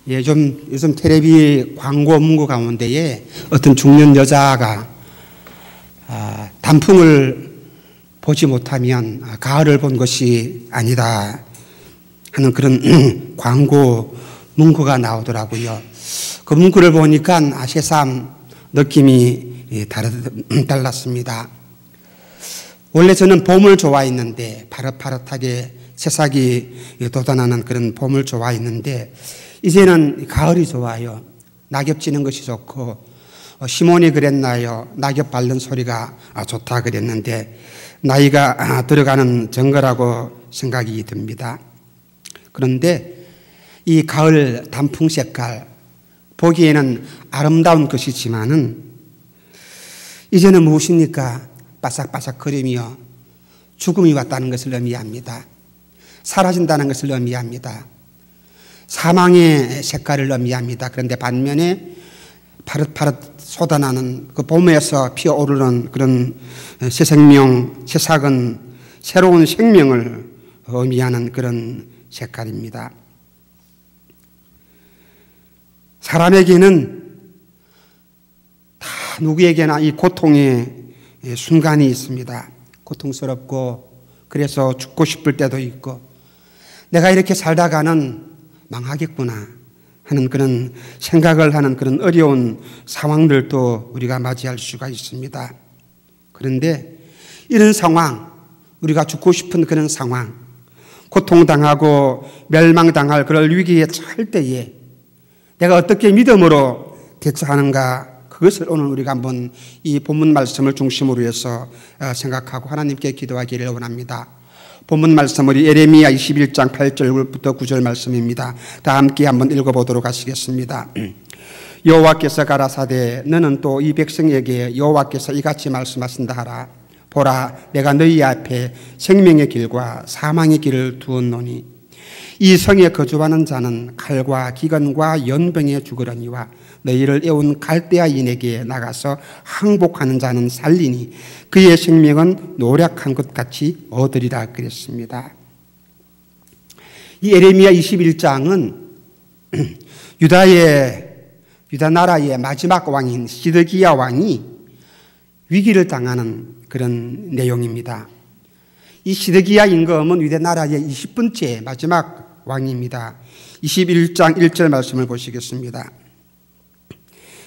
예, 요즘 텔레비 광고 문구 가운데에 어떤 중년 여자가 단풍을 보지 못하면 가을을 본 것이 아니다 하는 그런 광고 문구가 나오더라고요. 그 문구를 보니까 새삼 느낌이 달랐습니다. 원래 저는 봄을 좋아했는데, 파릇파릇하게 새싹이 돋아나는 그런 봄을 좋아했는데, 이제는 가을이 좋아요. 낙엽 지는 것이 좋고, 시몬이 그랬나요? 낙엽 밟는 소리가 좋다 그랬는데, 나이가 들어가는 증거라고 생각이 듭니다. 그런데 이 가을 단풍 색깔, 보기에는 아름다운 것이지만은, 이제는 무엇입니까? 바삭바삭거리며 죽음이 왔다는 것을 의미합니다. 사라진다는 것을 의미합니다. 사망의 색깔을 의미합니다. 그런데 반면에 파릇파릇 쏟아나는 그 봄에서 피어오르는 그런 새 생명, 새싹은 새로운 생명을 의미하는 그런 색깔입니다. 사람에게는 다 누구에게나 이 고통의 순간이 있습니다. 고통스럽고 그래서 죽고 싶을 때도 있고, 내가 이렇게 살다가는 망하겠구나 하는 그런 생각을 하는 그런 어려운 상황들도 우리가 맞이할 수가 있습니다. 그런데 이런 상황, 우리가 죽고 싶은 그런 상황, 고통당하고 멸망당할 그럴 위기에 처할 때에 내가 어떻게 믿음으로 대처하는가, 그것을 오늘 우리가 한번 이 본문 말씀을 중심으로 해서 생각하고 하나님께 기도하기를 원합니다. 본문 말씀은 예레미야 21장 8절부터 9절 말씀입니다. 다 함께 한번 읽어보도록 하시겠습니다. 여호와께서 가라사대 너는 또 이 백성에게 여호와께서 이같이 말씀하신다 하라. 보라, 내가 너희 앞에 생명의 길과 사망의 길을 두었노니 이 성에 거주하는 자는 칼과 기근과 연병에 죽으려니와 너희를 애운 갈대아인에게 나가서 항복하는 자는 살리니 그의 생명은 노력한 것 같이 얻으리라 그랬습니다. 이 예레미야 21장은 유다 나라의 마지막 왕인 시드기야 왕이 위기를 당하는 그런 내용입니다. 이 시드기야 임금은 유다 나라의 20번째 마지막 왕입니다. 21장 1절 말씀을 보시겠습니다.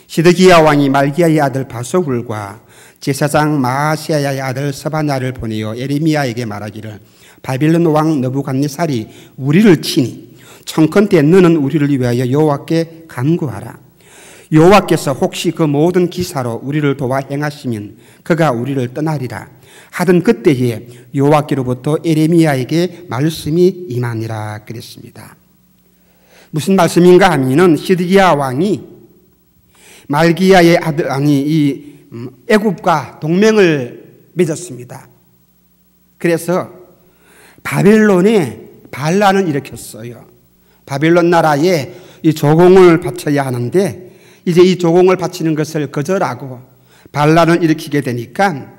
시드기야 왕이 말기야의 아들 바소굴과 제사장 마아시아의 아들 스바냐를 보내어 예레미야에게 말하기를 바빌론 왕 느부갓네살이 우리를 치니 청컨대 너는 우리를 위하여 여호와께 간구하라. 여호와께서 혹시 그 모든 기사로 우리를 도와 행하시면 그가 우리를 떠나리라 하던 그때에 여호와께로부터 예레미야에게 말씀이 임하니라 그랬습니다. 무슨 말씀인가 하면은 시드기야 왕이 말기야의 아들 이 애굽과 동맹을 맺었습니다. 그래서 바벨론에 반란을 일으켰어요. 바벨론 나라에 이 조공을 바쳐야 하는데 이제 이 조공을 바치는 것을 거절하고 반란을 일으키게 되니까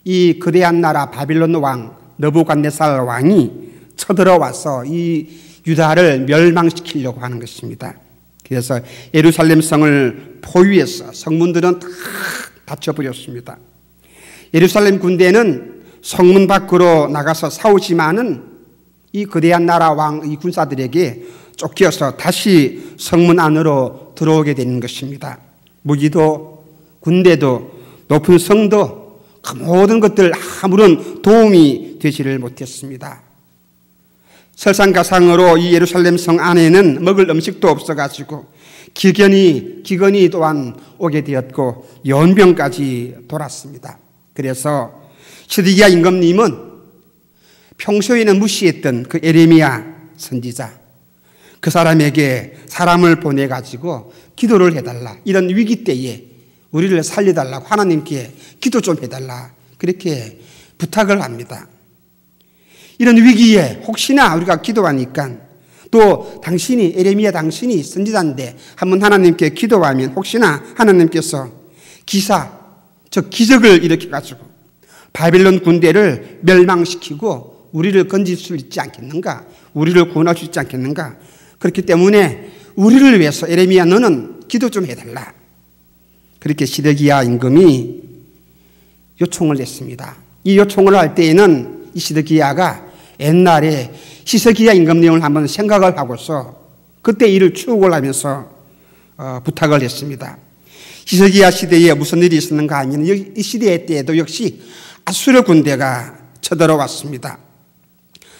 이 거대한 나라 바빌론 왕 느부갓네살 왕이 쳐들어와서 이 유다를 멸망시키려고 하는 것입니다. 그래서 예루살렘 성을 포위해서 성문들은 다 닫혀버렸습니다. 예루살렘 군대는 성문 밖으로 나가서 싸우지만은 이 거대한 나라 왕 이 군사들에게 쫓겨서 다시 성문 안으로 들어오게 되는 것입니다. 무기도 군대도 높은 성도 그 모든 것들 아무런 도움이 되지를 못했습니다. 설상가상으로 이 예루살렘 성 안에는 먹을 음식도 없어가지고 기근이 또한 오게 되었고 연병까지 돌았습니다. 그래서 시드기야 임금님은 평소에는 무시했던 그 예레미야 선지자, 그 사람에게 사람을 보내가지고 기도를 해달라. 이런 위기 때에 우리를 살려달라고 하나님께 기도 좀 해달라. 그렇게 부탁을 합니다. 이런 위기에 혹시나 우리가 기도하니까 또 당신이 예레미야 당신이 선지자인데 한번 하나님께 기도하면 혹시나 하나님께서 기적을 일으켜가지고 바빌론 군대를 멸망시키고 우리를 건질 수 있지 않겠는가? 우리를 구원할 수 있지 않겠는가? 그렇기 때문에 우리를 위해서 예레미야 너는 기도 좀 해달라. 그렇게 시드기야 임금이 요청을 했습니다. 이 요청을 할 때에는 이 시드기야가 옛날에 히스기야 임금 내용을 한번 생각을 하고서 그때 일을 추억을 하면서 부탁을 했습니다. 히스기야 시대에 무슨 일이 있었는가 하면 이 시대 때에도 역시 아수르 군대가 쳐들어왔습니다.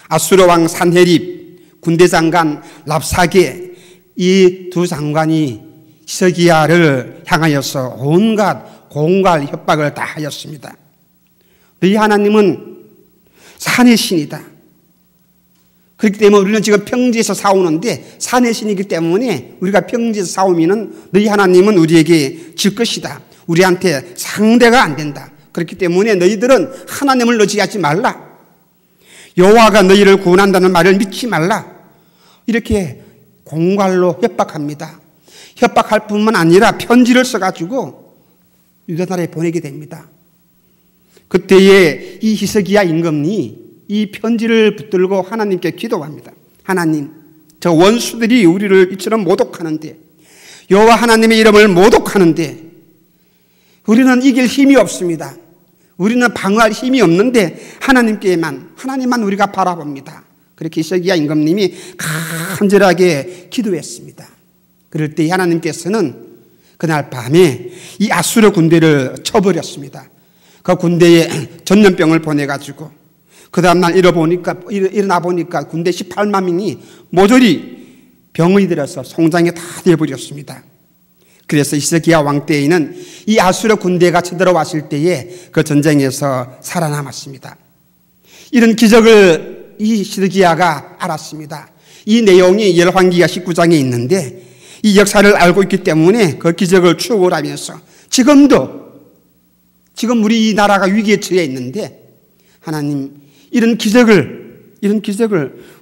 아수르 왕 산헤립, 군대 장관 랍사게 이 두 장관이 히스기야를 향하여서 온갖 공갈 협박을 다 하였습니다. 너희 하나님은 산의 신이다. 그렇기 때문에 우리는 지금 평지에서 싸우는데 산의 신이기 때문에 우리가 평지에서 싸우면 너희 하나님은 우리에게 질 것이다. 우리한테 상대가 안 된다. 그렇기 때문에 너희들은 하나님을 의지하지 말라. 여호와가 너희를 구원한다는 말을 믿지 말라. 이렇게 공갈로 협박합니다. 협박할 뿐만 아니라 편지를 써가지고 유다나라에 보내게 됩니다. 그때에 이 히스기야 임금이 이 편지를 붙들고 하나님께 기도합니다. 하나님, 저 원수들이 우리를 이처럼 모독하는데, 여호와 하나님의 이름을 모독하는데 우리는 이길 힘이 없습니다. 우리는 방어할 힘이 없는데 하나님만 우리가 바라봅니다. 그렇게 히스기야 임금님이 간절하게 기도했습니다. 그럴 때 하나님께서는 그날 밤에 이 아수르 군대를 쳐버렸습니다. 그 군대에 전염병을 보내가지고 그 다음날 일어나 보니까 군대 18만 명이 모조리 병이 들어서 송장에 다 되어버렸습니다. 그래서 히스기야 왕 때에는 이 아수르 군대가 쳐들어왔을 때에 그 전쟁에서 살아남았습니다. 이런 기적을 이 히스기야가 알았습니다. 이 내용이 열왕기하 19장에 있는데 이 역사를 알고 있기 때문에 그 기적을 추억을 하면서 지금 우리 나라가 위기에 처해 있는데 하나님 이런 기적을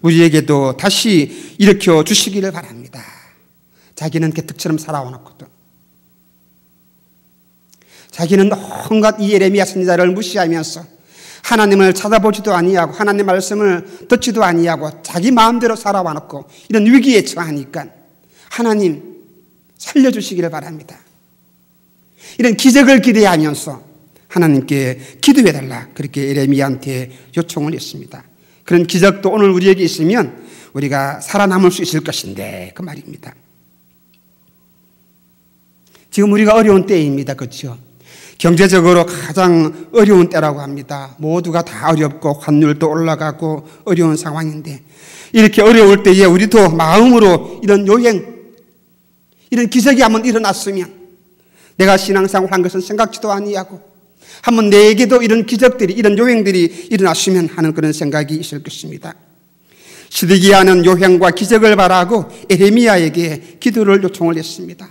우리에게도 다시 일으켜 주시기를 바랍니다. 자기는 개특처럼 살아왔거든. 자기는 온갖 이 예레미야 선지자를 무시하면서 하나님을 찾아보지도 아니하고 하나님 말씀을 듣지도 아니하고 자기 마음대로 살아왔고 이런 위기에 처하니까 하나님 살려주시기를 바랍니다. 이런 기적을 기대하면서 하나님께 기도해달라 그렇게 예레미야한테 요청을 했습니다. 그런 기적도 오늘 우리에게 있으면 우리가 살아남을 수 있을 것인데 그 말입니다. 지금 우리가 어려운 때입니다. 그렇죠? 경제적으로 가장 어려운 때라고 합니다. 모두가 다 어렵고 환율도 올라가고 어려운 상황인데 이렇게 어려울 때에 우리도 마음으로 이런 이런 기적이 한번 일어났으면 내가 신앙생활 한 것은 생각지도 아니하고 한번 내게도 이런 기적들이 이런 요행들이 일어났으면 하는 그런 생각이 있을 것입니다. 시드기야는 요행과 기적을 바라고 예레미야에게 기도를 요청을 했습니다.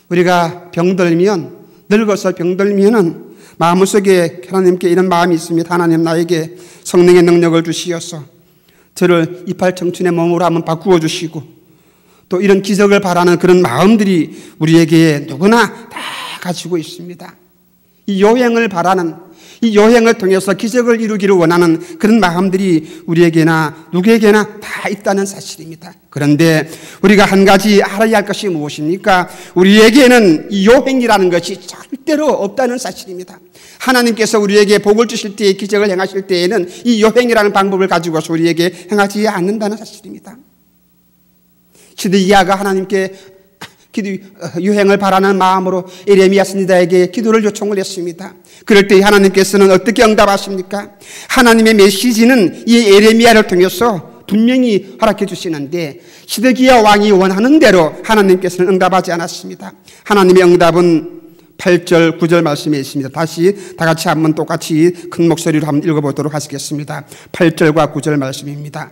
우리가 늙어서 병들면은 마음속에 하나님께 이런 마음이 있습니다. 하나님 나에게 성령의 능력을 주시어서 저를 이팔 청춘의 몸으로 한번 바꾸어 주시고 또 이런 기적을 바라는 그런 마음들이 우리에게 누구나 다 가지고 있습니다. 이 요행을 바라는 이 요행을 통해서 기적을 이루기를 원하는 그런 마음들이 우리에게나 누구에게나 다 있다는 사실입니다. 그런데 우리가 한 가지 알아야 할 것이 무엇입니까? 우리에게는 이 요행이라는 것이 절대로 없다는 사실입니다. 하나님께서 우리에게 복을 주실 때에 기적을 행하실 때에는 이 요행이라는 방법을 가지고서 우리에게 행하지 않는다는 사실입니다. 시드기야가 하나님께 유행을 바라는 마음으로 예레미야 선지자에게 기도를 요청을 했습니다. 그럴 때 하나님께서는 어떻게 응답하십니까? 하나님의 메시지는 이 예레미야를 통해서 분명히 허락해 주시는데 시드기야 왕이 원하는 대로 하나님께서는 응답하지 않았습니다. 하나님의 응답은 8절, 9절 말씀에 있습니다. 다시 다 같이 한번 똑같이 큰 목소리로 한번 읽어보도록 하시겠습니다. 8절과 9절 말씀입니다.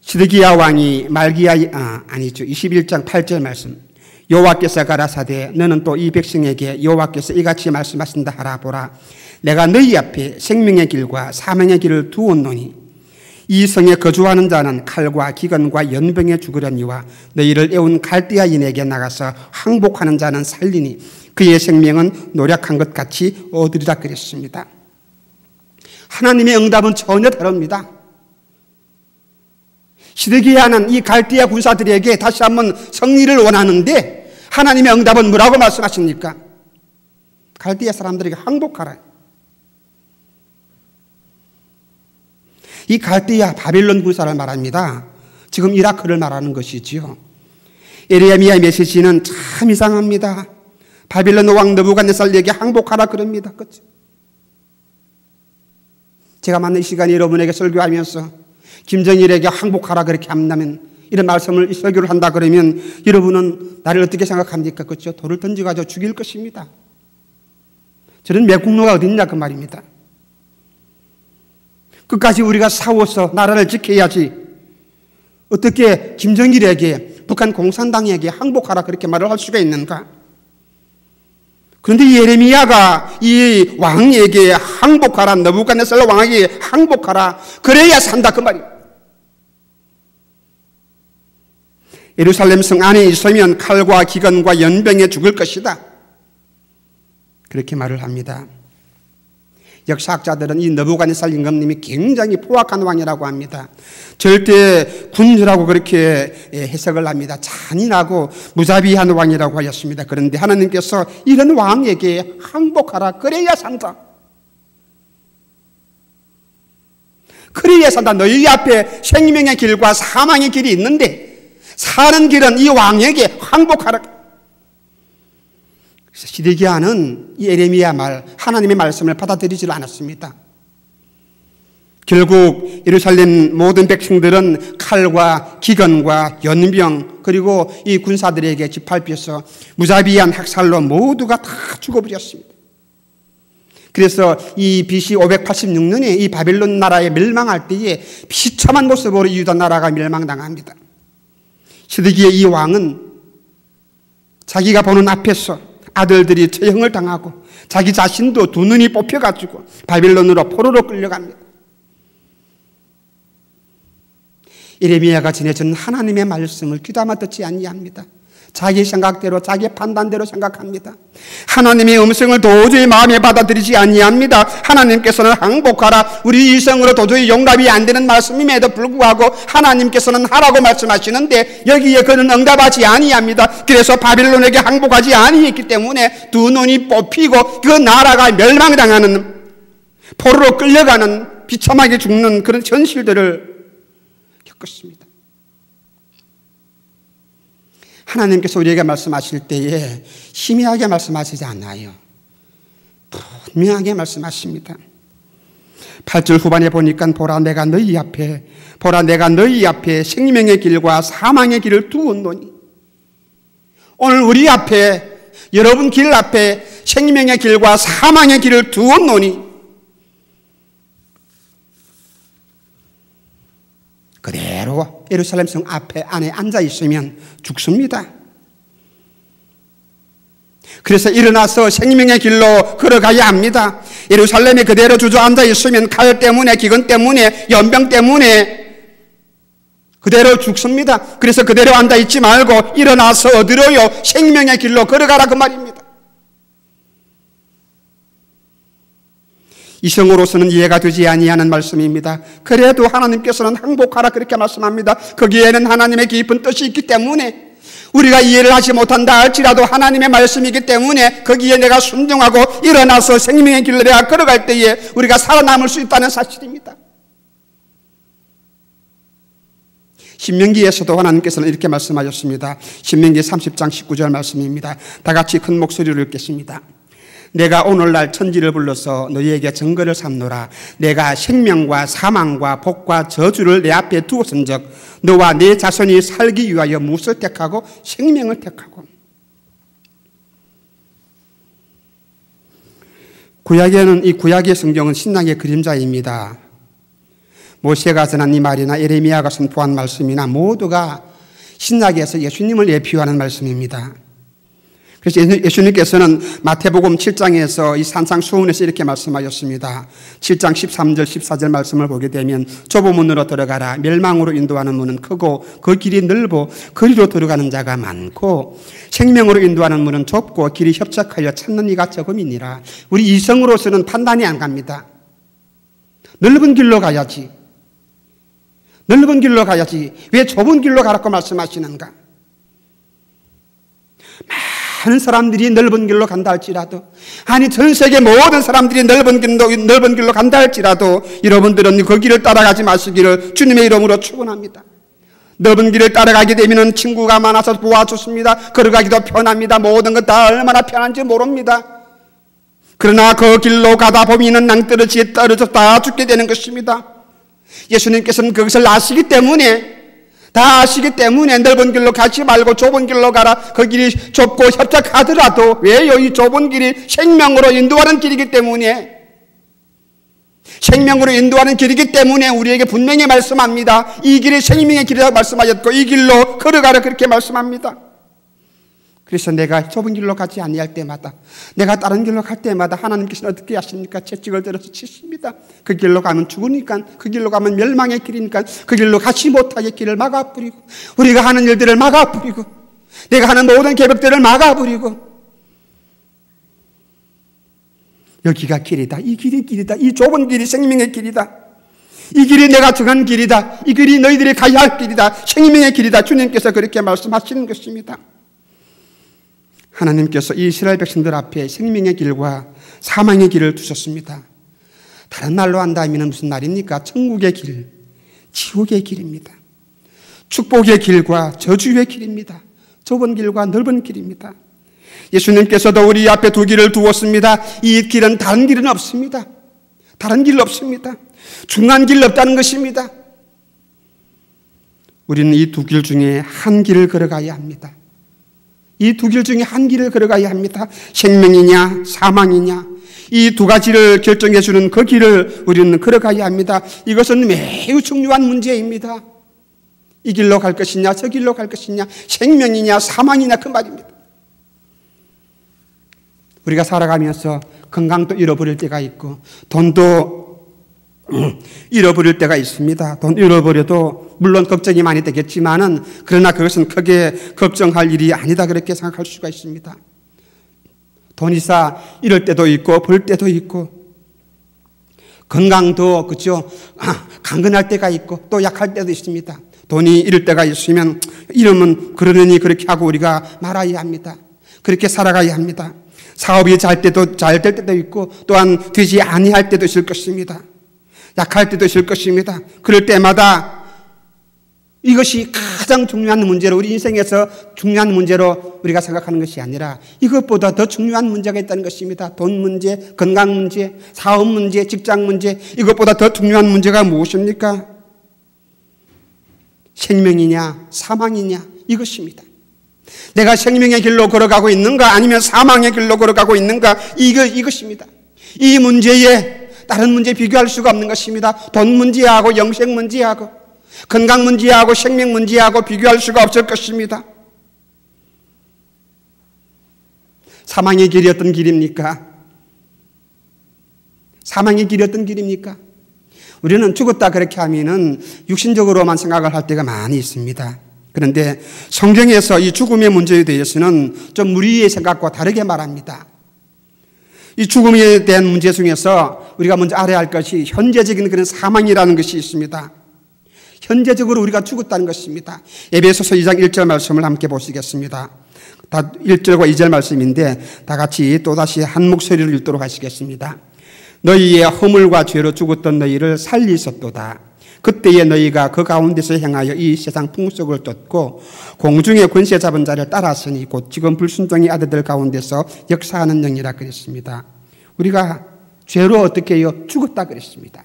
시드기야 왕이 21장 8절 말씀. 여호와께서 가라사대 너는 또 이 백성에게 여호와께서 이같이 말씀하신다 하라 보라. 내가 너희 앞에 생명의 길과 사명의 길을 두었노니 이 성에 거주하는 자는 칼과 기근과 연병에 죽으려니와 너희를 애운 갈대아인에게 나가서 항복하는 자는 살리니 그의 생명은 노력한 것 같이 얻으리라 그랬습니다. 하나님의 응답은 전혀 다릅니다. 시드기야는 이 갈대아 군사들에게 다시 한번 승리를 원하는데 하나님의 응답은 뭐라고 말씀하십니까? 갈대아 사람들에게 항복하라. 이 갈대아 바빌론 군사를 말합니다. 지금 이라크를 말하는 것이지요. 에레미야의 메시지는 참 이상합니다. 바빌론 왕 느부갓네살에게 항복하라 그럽니다. 그렇죠? 제가 만난 이 시간에 여러분에게 설교하면서 김정일에게 항복하라 그렇게 한다면, 이런 말씀을 설교를 한다 그러면 여러분은 나를 어떻게 생각합니까? 그렇죠? 돌을 던져가지고 죽일 것입니다. 저런 매국노가 어딨냐 그 말입니다. 끝까지 우리가 싸워서 나라를 지켜야지 어떻게 김정일에게, 북한 공산당에게 항복하라 그렇게 말을 할 수가 있는가? 그런데 예레미야가 이 왕에게 항복하라, 느부갓네살 왕에게 항복하라, 그래야 산다 그 말이에요. 예루살렘 성 안에 있으면 칼과 기근과 연병에 죽을 것이다, 그렇게 말을 합니다. 역사학자들은 이 느부갓네살 임금님이 굉장히 포악한 왕이라고 합니다. 절대 군주라고 그렇게 해석을 합니다. 잔인하고 무자비한 왕이라고 하였습니다. 그런데 하나님께서 이런 왕에게 항복하라, 그래야 산다. 그래야 산다. 너희 앞에 생명의 길과 사망의 길이 있는데 사는 길은 이 왕에게 항복하라. 시드기야는 이 에레미야 말, 하나님의 말씀을 받아들이지 않았습니다. 결국 예루살렘 모든 백성들은 칼과 기근과 연병 그리고 이 군사들에게 짓밟혀서 무자비한 학살로 모두가 다 죽어버렸습니다. 그래서 이 BC 586년에 이 바빌론 나라에 멸망할 때에 비참한 모습으로 유다 나라가 멸망당합니다. 시드기야 이 왕은 자기가 보는 앞에서 아들들이 처형을 당하고 자기 자신도 두 눈이 뽑혀가지고 바빌론으로 포로로 끌려갑니다. 예레미야가 전해준 하나님의 말씀을 귀담아 듣지 아니합니다. 자기 생각대로, 자기 판단대로 생각합니다. 하나님의 음성을 도저히 마음에 받아들이지 아니합니다. 하나님께서는 항복하라, 우리 이성으로 도저히 용납이 안 되는 말씀임에도 불구하고 하나님께서는 하라고 말씀하시는데 여기에 그는 응답하지 아니합니다. 그래서 바빌론에게 항복하지 아니했기 때문에 두 눈이 뽑히고 그 나라가 멸망당하는, 포로로 끌려가는, 비참하게 죽는 그런 현실들을 겪었습니다. 하나님께서 우리에게 말씀하실 때에 희미하게 말씀하시지 않아요. 분명하게 말씀하십니다. 8절 후반에 보니까 보라 내가 너희 앞에 생명의 길과 사망의 길을 두었노니, 오늘 우리 앞에, 여러분 길 앞에 생명의 길과 사망의 길을 두었노니 그대로 예루살렘 성 앞에 안에 앉아 있으면 죽습니다. 그래서 일어나서 생명의 길로 걸어가야 합니다. 예루살렘에 그대로 주저앉아 있으면 칼 때문에, 기근 때문에, 연병 때문에 그대로 죽습니다. 그래서 그대로 앉아 있지 말고 일어나서 어디로요? 생명의 길로 걸어가라 그 말입니다. 이성으로서는 이해가 되지 아니하는 말씀입니다. 그래도 하나님께서는 항복하라 그렇게 말씀합니다. 거기에는 하나님의 깊은 뜻이 있기 때문에, 우리가 이해를 하지 못한다 할지라도 하나님의 말씀이기 때문에 거기에 내가 순종하고 일어나서 생명의 길로 내가 걸어갈 때에 우리가 살아남을 수 있다는 사실입니다. 신명기에서도 하나님께서는 이렇게 말씀하셨습니다. 신명기 30장 19절 말씀입니다. 다 같이 큰 목소리로 읽겠습니다. 내가 오늘날 천지를 불러서 너희에게 증거를 삼노라. 내가 생명과 사망과 복과 저주를 내 앞에 두었은즉 너와 네 자손이 살기 위하여 무엇을 택하고 생명을 택하고. 구약에는, 이 구약의 성경은 신약의 그림자입니다. 모세가 전한 이 말이나 예레미야가 선포한 말씀이나 모두가 신약에서 예수님을 예표하는 말씀입니다. 그래서 예수님께서는 마태복음 7장에서 이 산상수훈에서 이렇게 말씀하셨습니다. 7장 13절 14절 말씀을 보게 되면 좁은 문으로 들어가라. 멸망으로 인도하는 문은 크고 그 길이 넓어 그리로 들어가는 자가 많고 생명으로 인도하는 문은 좁고 길이 협착하여 찾는 이가 적음이니라. 우리 이성으로서는 판단이 안 갑니다. 넓은 길로 가야지. 넓은 길로 가야지 왜 좁은 길로 가라고 말씀하시는가? 많은 사람들이 넓은 길로 간다 할지라도, 아니 전 세계 모든 사람들이 넓은 길로 간다 할지라도 여러분들은 그 길을 따라가지 마시기를 주님의 이름으로 축원합니다. 넓은 길을 따라가게 되면 친구가 많아서 도와줬습니다. 걸어가기도 편합니다. 모든 것 다 얼마나 편한지 모릅니다. 그러나 그 길로 가다 보면 낭떠러지에 떨어져 다 죽게 되는 것입니다. 예수님께서는 그것을 아시기 때문에, 다 아시기 때문에 넓은 길로 가지 말고 좁은 길로 가라. 그 길이 좁고 협착하더라도, 왜요? 이 좁은 길이 생명으로 인도하는 길이기 때문에, 생명으로 인도하는 길이기 때문에 우리에게 분명히 말씀합니다. 이 길이 생명의 길이라고 말씀하셨고 이 길로 걸어가라 그렇게 말씀합니다. 그래서 내가 좁은 길로 가지 아니할 때마다, 내가 다른 길로 갈 때마다 하나님께서는 어떻게 하십니까? 채찍을 들어서 치십니다. 그 길로 가면 죽으니까, 그 길로 가면 멸망의 길이니까 그 길로 가지 못하게 길을 막아버리고, 우리가 하는 일들을 막아버리고, 내가 하는 모든 계획들을 막아버리고, 여기가 길이다, 이 길이 길이다, 이 좁은 길이 생명의 길이다, 이 길이 내가 정한 길이다, 이 길이 너희들이 가야 할 길이다, 생명의 길이다, 주님께서 그렇게 말씀하시는 것입니다. 하나님께서 이 이스라엘 백성들 앞에 생명의 길과 사망의 길을 두셨습니다. 다른 말로 한다면 무슨 말입니까? 천국의 길, 지옥의 길입니다. 축복의 길과 저주의 길입니다. 좁은 길과 넓은 길입니다. 예수님께서도 우리 앞에 두 길을 두었습니다. 이 길은 다른 길은 없습니다. 다른 길 없습니다. 중간 길 없다는 것입니다. 우리는 이 두 길 중에 한 길을 걸어가야 합니다. 이 두 길 중에 한 길을 걸어가야 합니다. 생명이냐 사망이냐, 이 두 가지를 결정해 주는 그 길을 우리는 걸어가야 합니다. 이것은 매우 중요한 문제입니다. 이 길로 갈 것이냐 저 길로 갈 것이냐, 생명이냐 사망이냐, 그 말입니다. 우리가 살아가면서 건강도 잃어버릴 때가 있고 돈도 잃어버릴 때가 있습니다. 돈 잃어버려도 물론 걱정이 많이 되겠지만은, 그러나 그것은 크게 걱정할 일이 아니다 그렇게 생각할 수가 있습니다. 돈 있어 잃을 때도 있고 벌 때도 있고, 건강도 그죠, 강건할 때가 있고 또 약할 때도 있습니다. 돈이 잃을 때가 있으면 이러면 그러느니 그렇게 하고 우리가 말아야 합니다. 그렇게 살아가야 합니다. 사업이 잘 될 때도 있고 또한 되지 아니할 때도 있을 것입니다. 약할 때도 있을 것입니다. 그럴 때마다 이것이 가장 중요한 문제로, 우리 인생에서 중요한 문제로 우리가 생각하는 것이 아니라 이것보다 더 중요한 문제가 있다는 것입니다. 돈 문제, 건강 문제, 사업 문제, 직장 문제, 이것보다 더 중요한 문제가 무엇입니까? 생명이냐 사망이냐, 이것입니다. 내가 생명의 길로 걸어가고 있는가 아니면 사망의 길로 걸어가고 있는가, 이것입니다. 이 문제에 다른 문제 비교할 수가 없는 것입니다. 돈 문제하고 영생 문제하고 건강 문제하고 생명 문제하고 비교할 수가 없을 것입니다. 사망의 길이 어떤 길입니까? 사망의 길이 어떤 길입니까? 우리는 죽었다 그렇게 하면은 육신적으로만 생각을 할 때가 많이 있습니다. 그런데 성경에서 이 죽음의 문제에 대해서는 좀 우리의 생각과 다르게 말합니다. 이 죽음에 대한 문제 중에서 우리가 먼저 알아야 할 것이 현재적인 그런 사망이라는 것이 있습니다. 현재적으로 우리가 죽었다는 것입니다. 에베소서 2장 1절 말씀을 함께 보시겠습니다. 다 1절과 2절 말씀인데 다 같이 또다시 한 목소리로 읽도록 하시겠습니다. 너희의 허물과 죄로 죽었던 너희를 살리셨도다. 그때에 너희가 그 가운데서 행하여 이 세상 풍속을 쫓고 공중의 권세 잡은 자를 따랐으니 곧 지금 불순종의 아들들 가운데서 역사하는 영이라 그랬습니다. 우리가 죄로 어떻게 해요? 죽었다 그랬습니다.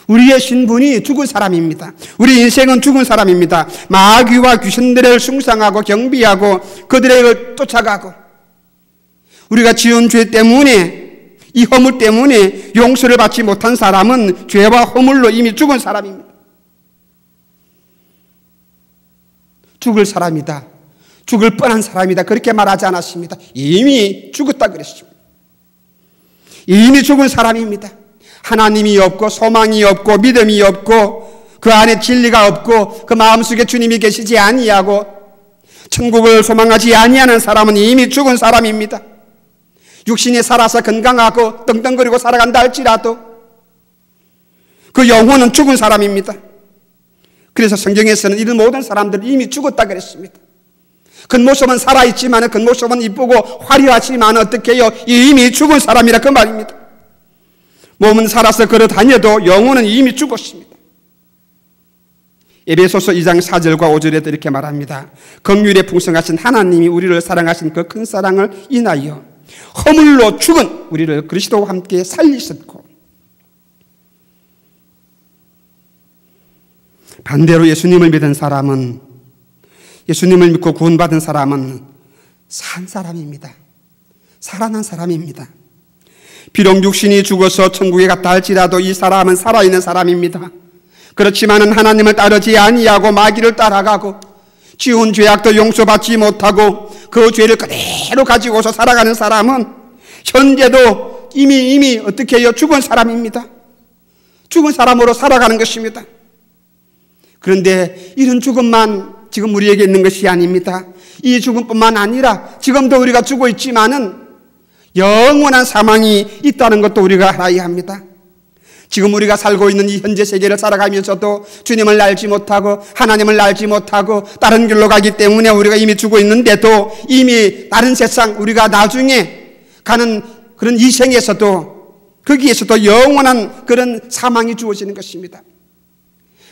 우리의 신분이 죽은 사람입니다. 우리 인생은 죽은 사람입니다. 마귀와 귀신들을 숭상하고 경비하고 그들을 쫓아가고, 우리가 지은 죄 때문에, 이 허물 때문에 용서를 받지 못한 사람은 죄와 허물로 이미 죽은 사람입니다. 죽을 사람이다, 죽을 뻔한 사람이다 그렇게 말하지 않았습니다. 이미 죽었다 그랬습니다. 이미 죽은 사람입니다. 하나님이 없고 소망이 없고 믿음이 없고 그 안에 진리가 없고 그 마음속에 주님이 계시지 아니하고 천국을 소망하지 아니하는 사람은 이미 죽은 사람입니다. 육신이 살아서 건강하고 떵떵거리고 살아간다 할지라도 그 영혼은 죽은 사람입니다. 그래서 성경에서는 이런 모든 사람들은 이미 죽었다 그랬습니다. 겉모습은 살아있지만 겉모습은 이쁘고 화려하지만 어떻게 해요? 이미 죽은 사람이라 그 말입니다. 몸은 살아서 걸어 다녀도 영혼은 이미 죽었습니다. 에베소서 2장 4절과 5절에도 이렇게 말합니다. 긍휼에 풍성하신 하나님이 우리를 사랑하신 그 큰 사랑을 인하여 허물로 죽은 우리를 그리스도와 함께 살리셨고, 반대로 예수님을 믿은 사람은, 예수님을 믿고 구원받은 사람은 산 사람입니다. 살아난 사람입니다. 비록 육신이 죽어서 천국에 갔다 할지라도 이 사람은 살아있는 사람입니다. 그렇지만은 하나님을 따르지 아니하고 마귀를 따라가고 지은 죄악도 용서받지 못하고 그 죄를 그대로 가지고서 살아가는 사람은 현재도 이미 어떻게 해요? 죽은 사람입니다. 죽은 사람으로 살아가는 것입니다. 그런데 이런 죽음만 지금 우리에게 있는 것이 아닙니다. 이 죽음뿐만 아니라 지금도 우리가 죽어 있지만은 영원한 사망이 있다는 것도 우리가 알아야 합니다. 지금 우리가 살고 있는 이 현재 세계를 살아가면서도 주님을 알지 못하고 하나님을 알지 못하고 다른 길로 가기 때문에 우리가 이미 죽어 있는데도 이미 다른 세상, 우리가 나중에 가는 그런 이 생에서도 거기에서도 영원한 그런 사망이 주어지는 것입니다.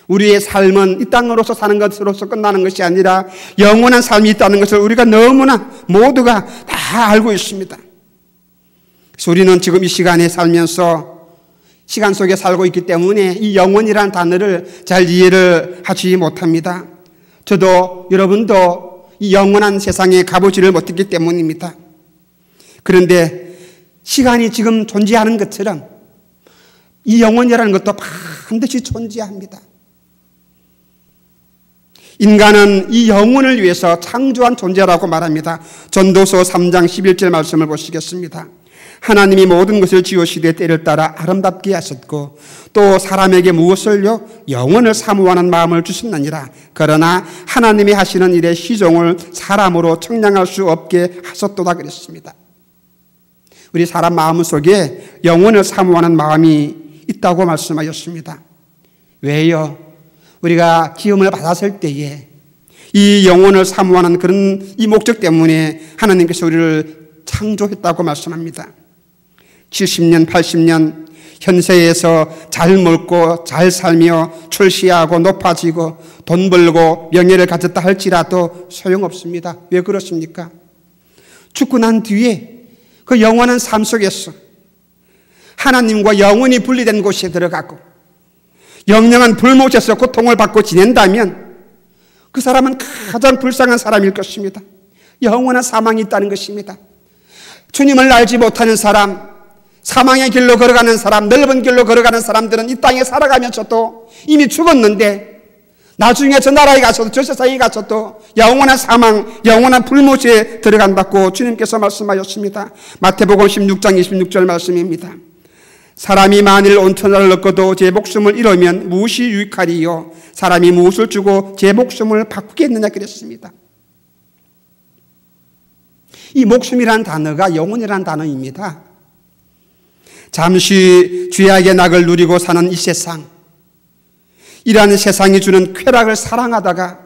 우리의 삶은 이 땅으로서 사는 것으로서 끝나는 것이 아니라 영원한 삶이 있다는 것을 우리가 너무나 모두가 다 알고 있습니다. 그래서 우리는 지금 이 시간에 살면서 시간 속에 살고 있기 때문에 이 영원이라는 단어를 잘 이해를 하지 못합니다. 저도 여러분도 이 영원한 세상에 가보지를 못했기 때문입니다. 그런데 시간이 지금 존재하는 것처럼 이 영원이라는 것도 반드시 존재합니다. 인간은 이 영혼을 위해서 창조한 존재라고 말합니다. 전도서 3장 11절 말씀을 보시겠습니다. 하나님이 모든 것을 지으시되 때를 따라 아름답게 하셨고 또 사람에게 무엇을요? 영원을 사모하는 마음을 주셨느니라. 그러나 하나님이 하시는 일의 시종을 사람으로 청량할 수 없게 하셨도다 그랬습니다. 우리 사람 마음 속에 영원을 사모하는 마음이 있다고 말씀하셨습니다. 왜요? 우리가 기름을 받았을 때에 이 영혼을 사모하는 그런 이 목적 때문에 하나님께서 우리를 창조했다고 말씀합니다. 70년, 80년 현세에서 잘 먹고 잘 살며 출세하고 높아지고 돈 벌고 명예를 가졌다 할지라도 소용없습니다. 왜 그렇습니까? 죽고 난 뒤에 그 영원한 삶 속에서 하나님과 영원히 분리된 곳에 들어가고 영영한 불못에서 고통을 받고 지낸다면 그 사람은 가장 불쌍한 사람일 것입니다. 영원한 사망이 있다는 것입니다. 주님을 알지 못하는 사람, 사망의 길로 걸어가는 사람, 넓은 길로 걸어가는 사람들은 이 땅에 살아가면서도 이미 죽었는데 나중에 저 나라에 가서도 저 세상에 가서도 영원한 사망, 영원한 불못에 들어간다고 주님께서 말씀하셨습니다. 마태복음 16장 26절 말씀입니다. 사람이 만일 온 천하를 얻고도 제 목숨을 잃으면 무엇이 유익하리요? 사람이 무엇을 주고 제 목숨을 바꾸겠느냐 그랬습니다. 이 목숨이라는 단어가 영혼이라는 단어입니다. 잠시 죄악의 낙을 누리고 사는 이 세상, 이라는 세상이 주는 쾌락을 사랑하다가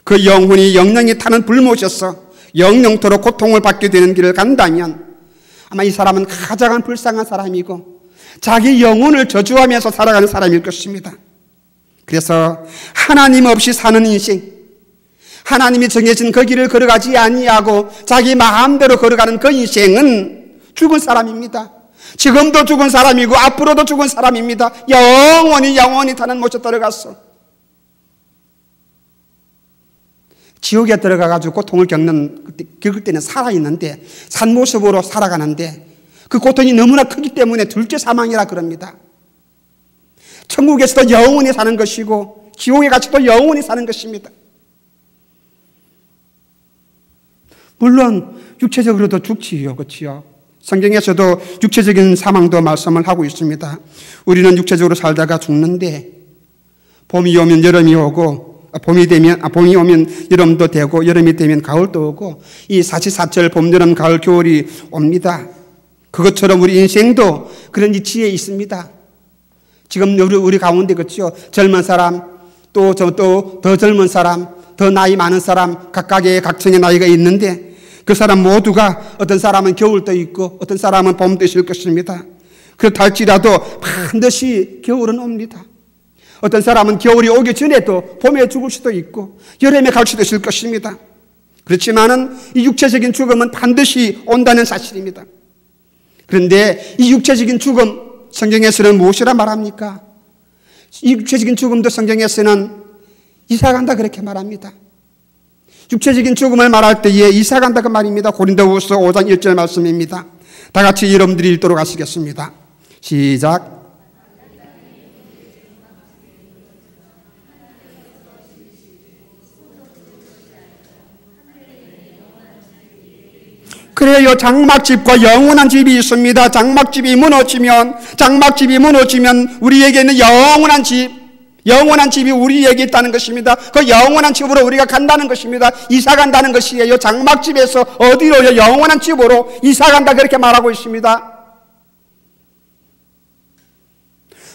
그 영혼이 영영이 타는 불못에서 영영토록 고통을 받게 되는 길을 간다면 아마 이 사람은 가장 불쌍한 사람이고 자기 영혼을 저주하면서 살아가는 사람일 것입니다. 그래서 하나님 없이 사는 인생, 하나님이 정해진 그 길을 걸어가지 아니하고 자기 마음대로 걸어가는 그 인생은 죽은 사람입니다. 지금도 죽은 사람이고 앞으로도 죽은 사람입니다. 영원히 타는 못에 들어갔어. 지옥에 들어가가지고 고통을 겪을 때는 살아있는데 산 모습으로 살아가는데 그 고통이 너무나 크기 때문에 둘째 사망이라 그럽니다. 천국에서도 영원히 사는 것이고 지옥에 갇혀도 영원히 사는 것입니다. 물론 육체적으로도 죽지요, 그렇지요. 성경에서도 육체적인 사망도 말씀을 하고 있습니다. 우리는 육체적으로 살다가 죽는데 봄이 오면 여름이 오고 봄이 오면 여름도 되고 여름이 되면 가을도 오고 이 사시사철 봄, 여름, 가을, 겨울이 옵니다. 그것처럼 우리 인생도 그런 이치에 있습니다. 지금 우리 가운데 그렇죠. 젊은 사람 또 더 젊은 사람, 더 나이 많은 사람, 각각의 각층의 나이가 있는데 그 사람 모두가 어떤 사람은 겨울도 있고 어떤 사람은 봄도 있을 것입니다. 그렇다 할지라도 반드시 겨울은 옵니다. 어떤 사람은 겨울이 오기 전에도 봄에 죽을 수도 있고 여름에 갈 수도 있을 것입니다. 그렇지만은 이 육체적인 죽음은 반드시 온다는 사실입니다. 그런데 이 육체적인 죽음, 성경에서는 무엇이라 말합니까? 이 육체적인 죽음도 성경에서는 이사간다 그렇게 말합니다. 육체적인 죽음을 말할 때에 이사간다고 말입니다. 고린도후서 5장 1절 말씀입니다. 다 같이 여러분들이 읽도록 하시겠습니다. 시작. 그래요. 장막집과 영원한 집이 있습니다. 장막집이 무너지면 우리에게는 영원한 집이 우리에게 있다는 것입니다. 그 영원한 집으로 우리가 간다는 것입니다. 이사 간다는 것이에요. 장막집에서 어디로요? 영원한 집으로 이사 간다 그렇게 말하고 있습니다.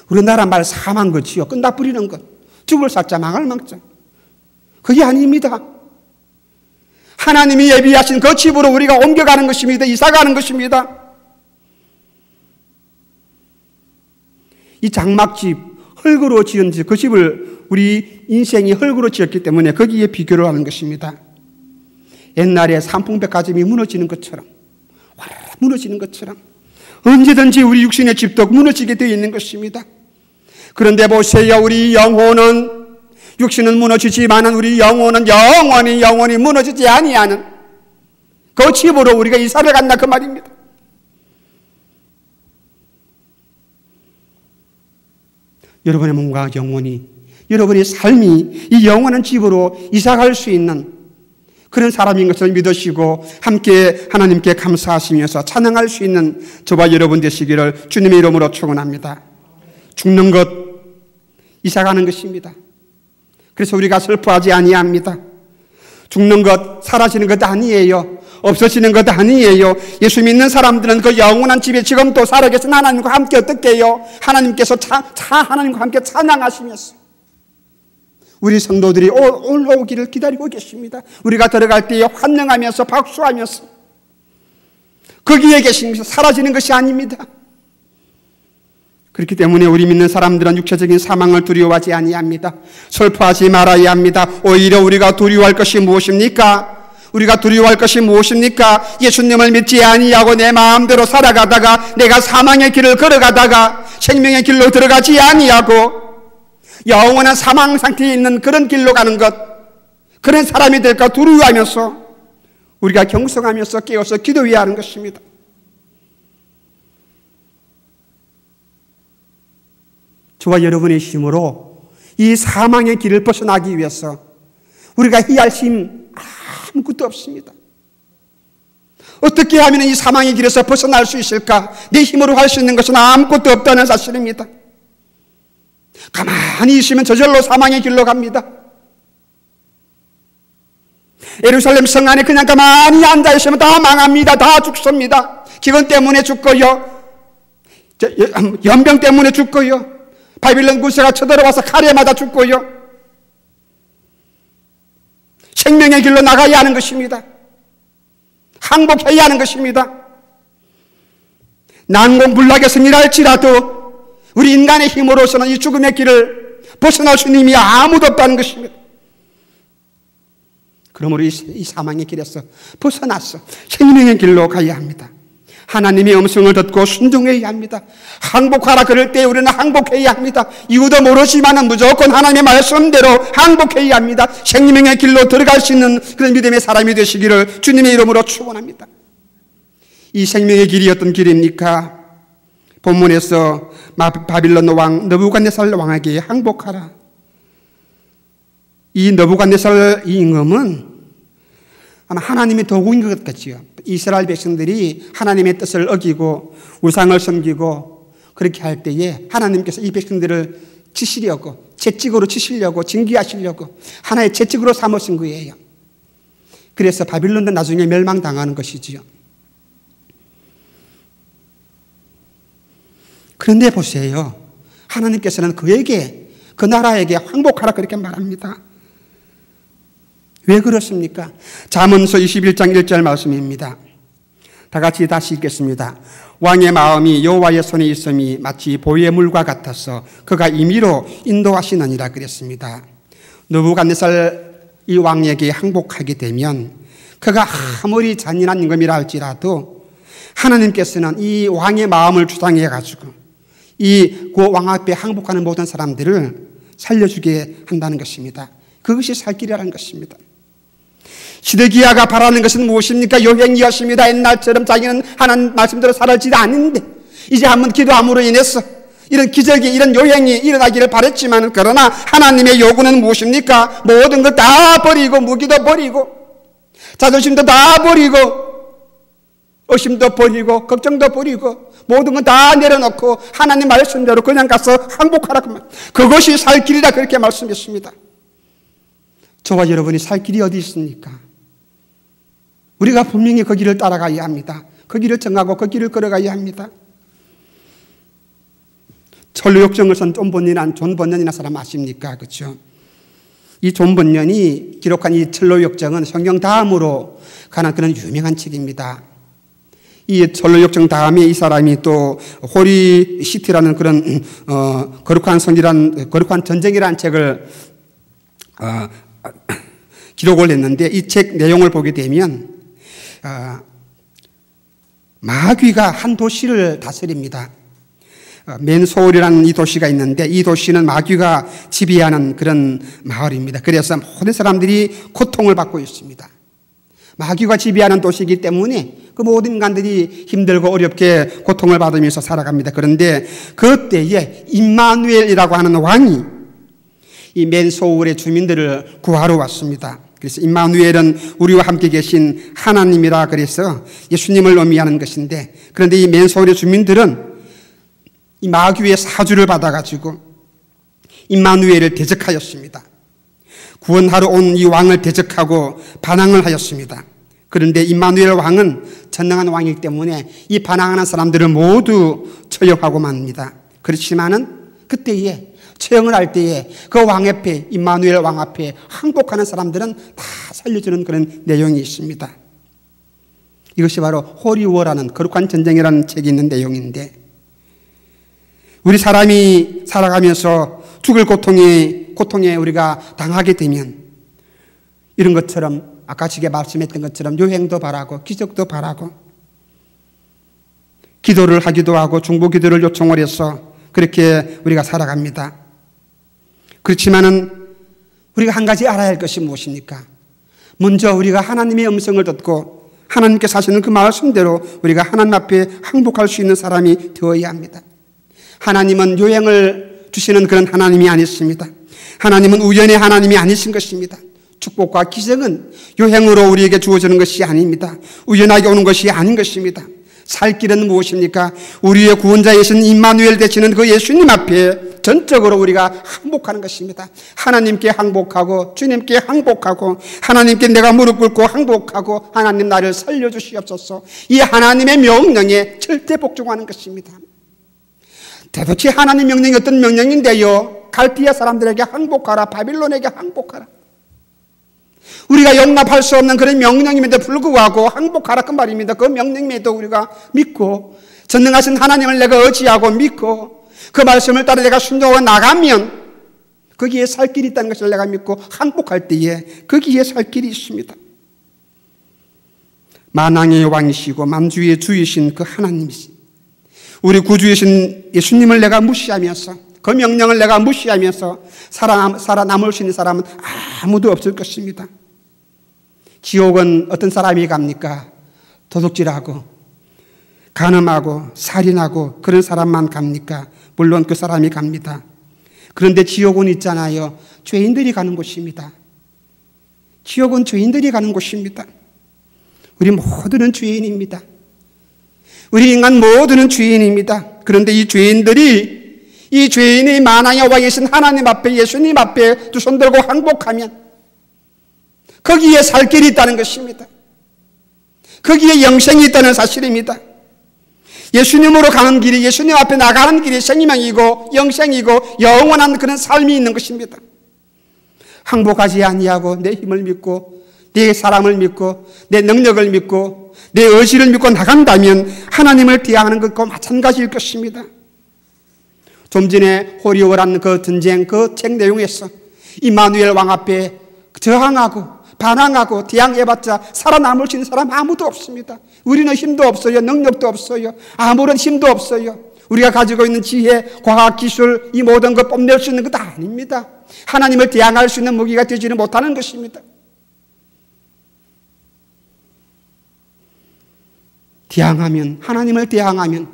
우리나라 말 사망 것이요. 끝나버리는 것. 죽을 삭자 망할 망자. 그게 아닙니다. 하나님이 예비하신 그 집으로 우리가 옮겨가는 것입니다. 이사가는 것입니다. 이 장막집, 흙으로 지은 집, 그 집을 우리 인생이 흙으로 지었기 때문에 거기에 비교를 하는 것입니다. 옛날에 삼풍백화점이 무너지는 것처럼 언제든지 우리 육신의 집도 무너지게 되어 있는 것입니다. 그런데 보세요. 우리 영혼은 육신은 무너지지만 우리 영혼은 영원히 무너지지 아니하는 그 집으로 우리가 이사를 간다 그 말입니다. 여러분의 몸과 영혼이, 여러분의 삶이 이 영원한 집으로 이사갈 수 있는 그런 사람인 것을 믿으시고 함께 하나님께 감사하시면서 찬양할 수 있는 저와 여러분 되시기를 주님의 이름으로 축원합니다. 죽는 것, 이사가는 것입니다. 그래서 우리가 슬퍼하지 아니합니다. 죽는 것, 사라지는 것 아니에요. 없어지는 것 아니에요. 예수 믿는 사람들은 그 영원한 집에 지금도 살아계신 하나님과 함께 어떻게 해요? 하나님께서 하나님과 함께 찬양하시면서 우리 성도들이 올라오기를 기다리고 계십니다. 우리가 들어갈 때에 환영하면서 박수하면서 거기에 계시면서 사라지는 것이 아닙니다. 그렇기 때문에 우리 믿는 사람들은 육체적인 사망을 두려워하지 아니합니다. 슬퍼하지 말아야 합니다. 오히려 우리가 두려워할 것이 무엇입니까? 예수님을 믿지 아니하고 내 마음대로 살아가다가 내가 사망의 길을 걸어가다가 생명의 길로 들어가지 아니하고 영원한 사망 상태에 있는 그런 길로 가는 것, 그런 사람이 될까 두려워하면서 우리가 경성하면서 깨어서 기도해야 하는 것입니다. 저와 여러분의 힘으로 이 사망의 길을 벗어나기 위해서 우리가 해야 할 힘 아무것도 없습니다. 어떻게 하면 이 사망의 길에서 벗어날 수 있을까? 내 힘으로 할 수 있는 것은 아무것도 없다는 사실입니다. 가만히 있으면 저절로 사망의 길로 갑니다. 예루살렘 성 안에 그냥 가만히 앉아있으면 다 망합니다. 다 죽습니다. 기근 때문에 죽고요, 연병 때문에 죽고요, 바빌론 군사가 쳐들어와서 칼에 맞아 죽고요, 생명의 길로 나가야 하는 것입니다. 항복해야 하는 것입니다. 난공불락의 승리라 할지라도 우리 인간의 힘으로서는 이 죽음의 길을 벗어날 수 있는 힘이 아무도 없다는 것입니다. 그러므로 이 사망의 길에서 벗어나서 생명의 길로 가야 합니다. 하나님의 음성을 듣고 순종해야 합니다. 항복하라 그럴 때 우리는 항복해야 합니다. 이유도 모르지만 무조건 하나님의 말씀대로 항복해야 합니다. 생명의 길로 들어갈 수 있는 그런 믿음의 사람이 되시기를 주님의 이름으로 축원합니다. 이 생명의 길이 어떤 길입니까? 본문에서 바빌론 왕 느부갓네살 왕에게 항복하라. 이 느부갓네살 임금은 아마 하나님의 도구인 것 같지요. 이스라엘 백성들이 하나님의 뜻을 어기고 우상을 섬기고 그렇게 할 때에 하나님께서 이 백성들을 치시려고, 채찍으로 치시려고, 징계하시려고 하나의 채찍으로 삼으신 거예요. 그래서 바빌론도 나중에 멸망당하는 것이지요. 그런데 보세요. 하나님께서는 그 그 나라에게 항복하라 그렇게 말합니다. 왜 그렇습니까? 잠언서 21장 1절 말씀입니다. 다 같이 다시 읽겠습니다. 왕의 마음이 여호와의 손에 있음이 마치 보의 물과 같아서 그가 임의로 인도하시느니라 그랬습니다. 느부갓네살 이 왕에게 항복하게 되면 그가 아무리 잔인한 임금이라 할지라도 하나님께서는 이 왕의 마음을 주장해 가지고 이 그 왕 앞에 항복하는 모든 사람들을 살려주게 한다는 것입니다. 그것이 살 길이라는 것입니다. 시드기야가 바라는 것은 무엇입니까? 여행이었습니다. 옛날처럼 자기는 하나님 말씀대로 살았지 않는데 이제 한번 기도함으로 인해서 이런 기적이, 이런 요행이 일어나기를 바랬지만, 그러나 하나님의 요구는 무엇입니까? 모든 것 다 버리고, 무기도 버리고, 자존심도 다 버리고, 의심도 버리고, 걱정도 버리고, 모든 것 다 내려놓고 하나님 말씀대로 그냥 가서 항복하라고. 그것이 살 길이다 그렇게 말씀했습니다. 저와 여러분이 살 길이 어디 있습니까? 우리가 분명히 그 길을 따라가야 합니다. 그 길을 정하고 그 길을 걸어가야 합니다. 천로역정을 쓴 존 번년이라는 사람 아십니까? 그렇죠? 이 존 번년이 기록한 이 천로역정은 성경 다음으로 가는 그런 유명한 책입니다. 이 천로역정 다음에 이 사람이 또 호리 시티라는 그런 거룩한 성이란 거룩한 전쟁이라는 책을 기록을 했는데, 이 책 내용을 보게 되면 마귀가 한 도시를 다스립니다. 맨소울이라는 이 도시가 있는데, 이 도시는 마귀가 지배하는 그런 마을입니다. 그래서 모든 사람들이 고통을 받고 있습니다. 마귀가 지배하는 도시이기 때문에 그 모든 인간들이 힘들고 어렵게 고통을 받으면서 살아갑니다. 그런데 그때에 임마누엘이라고 하는 왕이 이 맨소울의 주민들을 구하러 왔습니다. 그래서 임마누엘은 우리와 함께 계신 하나님이라 그래서 예수님을 의미하는 것인데, 그런데 이 맨소울의 주민들은 이 마귀의 사주를 받아가지고 임마누엘을 대적하였습니다. 구원하러 온 이 왕을 대적하고 반항을 하였습니다. 그런데 임마누엘 왕은 전능한 왕이기 때문에 이 반항하는 사람들을 모두 처형하고 맙니다. 그렇지만은 그때에 처형을 할 때에 그 왕 앞에, 임마누엘 왕 앞에 항복하는 사람들은 다 살려주는 그런 내용이 있습니다. 이것이 바로 호리워라는 거룩한 전쟁이라는 책이 있는 내용인데, 우리 사람이 살아가면서 죽을 고통에 우리가 당하게 되면 이런 것처럼 아까 제가 말씀했던 것처럼 요행도 바라고 기적도 바라고 기도를 하기도 하고 중보기도를 요청을 해서 그렇게 우리가 살아갑니다. 그렇지만은 우리가 한 가지 알아야 할 것이 무엇입니까? 먼저 우리가 하나님의 음성을 듣고 하나님께서 하시는 그 말씀대로 우리가 하나님 앞에 항복할 수 있는 사람이 되어야 합니다. 하나님은 요행을 주시는 그런 하나님이 아니십니다. 하나님은 우연의 하나님이 아니신 것입니다. 축복과 기적은 요행으로 우리에게 주어지는 것이 아닙니다. 우연하게 오는 것이 아닌 것입니다. 살 길은 무엇입니까? 우리의 구원자이신 임마누엘 되시는 그 예수님 앞에 전적으로 우리가 항복하는 것입니다. 하나님께 항복하고 주님께 항복하고 하나님께 내가 무릎 꿇고 항복하고 하나님 나를 살려주시옵소서, 이 하나님의 명령에 절대 복종하는 것입니다. 도대체 하나님 명령이 어떤 명령인데요? 갈대아 사람들에게 항복하라, 바빌론에게 항복하라. 우리가 용납할 수 없는 그런 명령임에도 불구하고 항복하라 그 말입니다. 그 명령임에도 우리가 믿고 전능하신 하나님을 내가 의지하고 믿고 그 말씀을 따라 내가 순종하고 나가면 거기에 살 길이 있다는 것을 내가 믿고 항복할 때에 거기에 살 길이 있습니다. 만왕의 왕이시고 만주의 주이신 그 하나님이신 우리 구주이신 예수님을 내가 무시하면서 그 명령을 내가 무시하면서 살아남을 수 있는 사람은 아무도 없을 것입니다. 지옥은 어떤 사람이 갑니까? 도둑질하고 간음하고 살인하고 그런 사람만 갑니까? 물론 그 사람이 갑니다. 그런데 지옥은 있잖아요. 죄인들이 가는 곳입니다. 지옥은 죄인들이 가는 곳입니다. 우리 모두는 죄인입니다. 우리 인간 모두는 죄인입니다. 그런데 이 죄인이 만왕의 왕이신 하나님 앞에 예수님 앞에 두 손 들고 항복하면 거기에 살 길이 있다는 것입니다. 거기에 영생이 있다는 사실입니다. 예수님으로 가는 길이, 예수님 앞에 나가는 길이 생명이고 영생이고 영원한 그런 삶이 있는 것입니다. 항복하지 아니하고 내 힘을 믿고 내 사람을 믿고 내 능력을 믿고 내 의지를 믿고 나간다면 하나님을 대항하는 것과 마찬가지일 것입니다. 좀 전에 호리오라는 그 전쟁 그 책 내용에서 임마누엘 왕 앞에 저항하고 반항하고 대항해봤자 살아남을 수 있는 사람 아무도 없습니다. 우리는 힘도 없어요. 능력도 없어요. 아무런 힘도 없어요. 우리가 가지고 있는 지혜, 과학, 기술 이 모든 것 뽐낼 수 있는 것도 아닙니다. 하나님을 대항할 수 있는 무기가 되지는 못하는 것입니다. 대항하면, 하나님을 대항하면,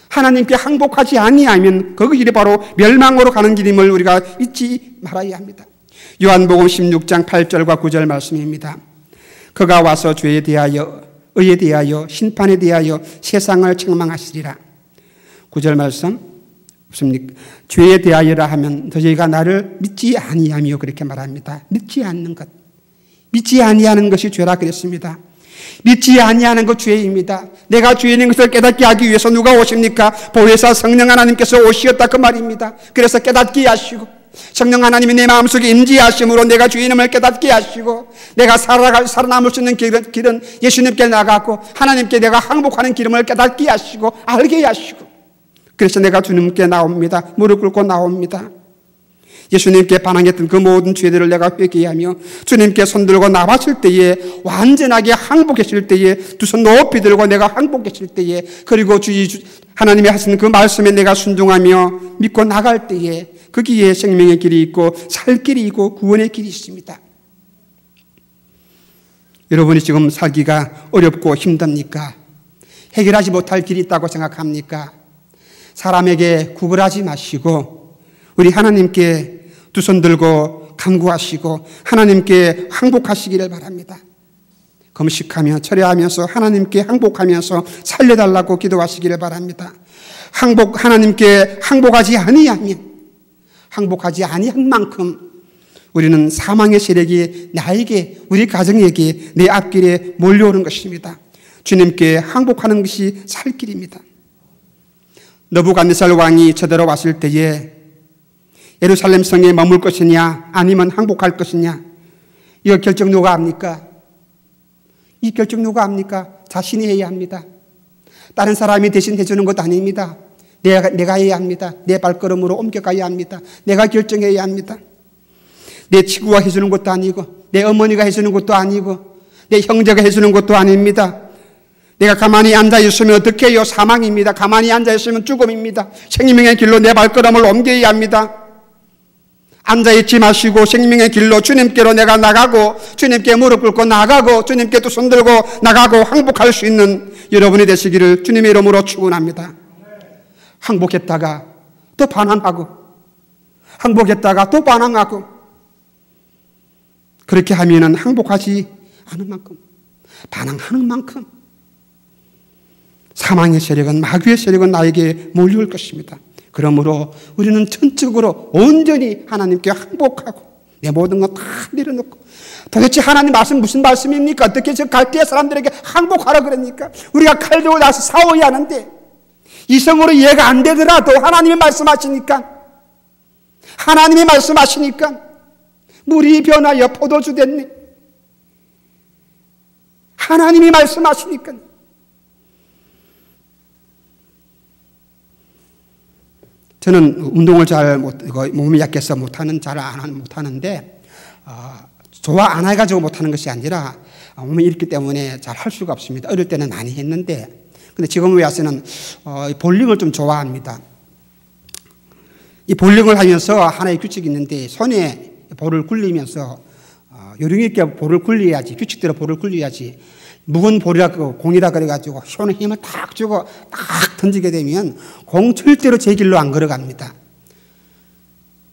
하나님께 항복하지 아니하면 그 길이 바로 멸망으로 가는 길임을 우리가 잊지 말아야 합니다. 요한복음 16장 8절과 9절 말씀입니다. 그가 와서 죄에 대하여, 의에 대하여, 심판에 대하여 세상을 책망하시리라. 9절 말씀 없습니까? 죄에 대하여라 하면 너희가 나를 믿지 아니하며 그렇게 말합니다. 믿지 않는 것, 믿지 아니하는 것이 죄라 그랬습니다. 믿지 아니하는 것 죄입니다. 내가 죄인인 것을 깨닫게 하기 위해서 누가 오십니까? 보혜사 성령 하나님께서 오시었다 그 말입니다. 그래서 깨닫게 하시고 성령 하나님이 내 마음속에 임재하심으로 내가 주인임을 깨닫게 하시고 내가 살아남을 수 있는 길은 예수님께 나가고 하나님께 내가 항복하는 길임을 깨닫게 하시고 알게 하시고 그래서 내가 주님께 나옵니다. 무릎 꿇고 나옵니다. 예수님께 반항했던 그 모든 죄들을 내가 회개하며 주님께 손들고 나왔을 때에 완전하게 항복했을 때에 두 손 높이 들고 내가 항복했을 때에 그리고 하나님이 하시는 그 말씀에 내가 순종하며 믿고 나갈 때에 거기에 생명의 길이 있고 살 길이 있고 구원의 길이 있습니다. 여러분이 지금 살기가 어렵고 힘듭니까? 해결하지 못할 길이 있다고 생각합니까? 사람에게 구걸하지 마시고 우리 하나님께 두 손 들고 간구하시고 하나님께 항복하시기를 바랍니다. 금식하며 철야하면서 하나님께 항복하면서 살려달라고 기도하시기를 바랍니다. 하나님께 항복하지 아니한 만큼 우리는 사망의 세력이 나에게 우리 가정에게 내 앞길에 몰려오는 것입니다. 주님께 항복하는 것이 살 길입니다. 느부갓네살 왕이 쳐들어왔을 때에 예루살렘 성에 머물 것이냐 아니면 항복할 것이냐 이 결정 누가 합니까? 이 결정 누가 합니까? 자신이 해야 합니다. 다른 사람이 대신 해주는 것도 아닙니다. 내가 해야 합니다. 내 발걸음으로 옮겨가야 합니다. 내가 결정해야 합니다. 내 친구가 해주는 것도 아니고 내 어머니가 해주는 것도 아니고 내 형제가 해주는 것도 아닙니다. 내가 가만히 앉아있으면 어떻게 해요? 사망입니다. 가만히 앉아있으면 죽음입니다. 생명의 길로 내 발걸음을 옮겨야 합니다. 앉아있지 마시고 생명의 길로 주님께로 내가 나가고 주님께 무릎 꿇고 나가고 주님께 두 손 들고 나가고 항복할 수 있는 여러분이 되시기를 주님의 이름으로 축원합니다. 항복했다가 또 반항하고 항복했다가 또 반항하고 그렇게 하면은 항복하지 않은 만큼 반항하는 만큼 사망의 세력은 마귀의 세력은 나에게 몰려올 것입니다. 그러므로 우리는 전적으로 온전히 하나님께 항복하고 내 모든 것 다 내려놓고 도대체 하나님 말씀 무슨 말씀입니까? 어떻게 저 갈대아 사람들에게 항복하라 그러니까? 우리가 칼 들고 나서 싸워야 하는데 이성으로 이해가 안 되더라도 하나님이 말씀하시니까 물이 변하여 포도주 됐네. 하나님이 말씀하시니까 저는 운동을 잘 몸이 약해서 못하는데 좋아 안 해가지고 못하는 것이 아니라 몸이 있기 때문에 잘 할 수가 없습니다. 어릴 때는 많이 했는데 근데 지금 와서는 볼링을 좀 좋아합니다. 이 볼링을 하면서 하나의 규칙이 있는데 손에 볼을 굴리면서 요령 있게 볼을 굴려야지 규칙대로 볼을 굴려야지 무거운 볼이라고 공이라 그래가지고 손에 힘을 탁 주고 딱 던지게 되면 공 절대로 제 길로 안 걸어갑니다.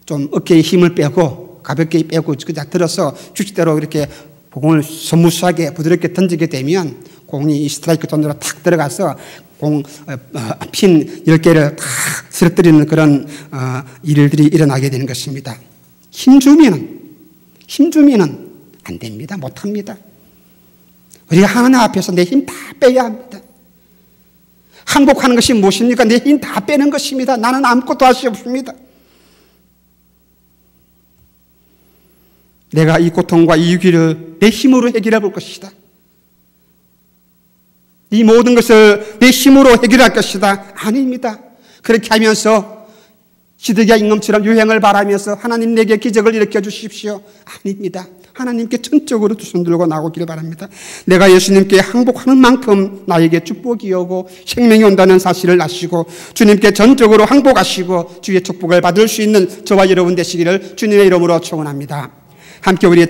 좀 어깨에 힘을 빼고 가볍게 빼고 그냥 들어서 규칙대로 이렇게 공을 스무스하게 부드럽게 던지게 되면 공이 스트라이크 존으로 탁 들어가서 핀 10개를 탁 쓰러뜨리는 그런 일들이 일어나게 되는 것입니다. 힘주면은 안 됩니다. 못합니다. 우리가 하나님 앞에서 내 힘 다 빼야 합니다. 항복하는 것이 무엇입니까? 내 힘 다 빼는 것입니다. 나는 아무것도 할 수 없습니다. 내가 이 고통과 이 위기를 내 힘으로 해결해 볼 것이다. 이 모든 것을 내 힘으로 해결할 것이다. 아닙니다. 그렇게 하면서 시드기야 임금처럼 유행을 바라면서 하나님 내게 기적을 일으켜 주십시오. 아닙니다. 하나님께 전적으로 두 손 들고 나오기를 바랍니다. 내가 예수님께 항복하는 만큼 나에게 축복이 오고 생명이 온다는 사실을 아시고 주님께 전적으로 항복하시고 주의 축복을 받을 수 있는 저와 여러분 되시기를 주님의 이름으로 축원합니다. 함께 우리의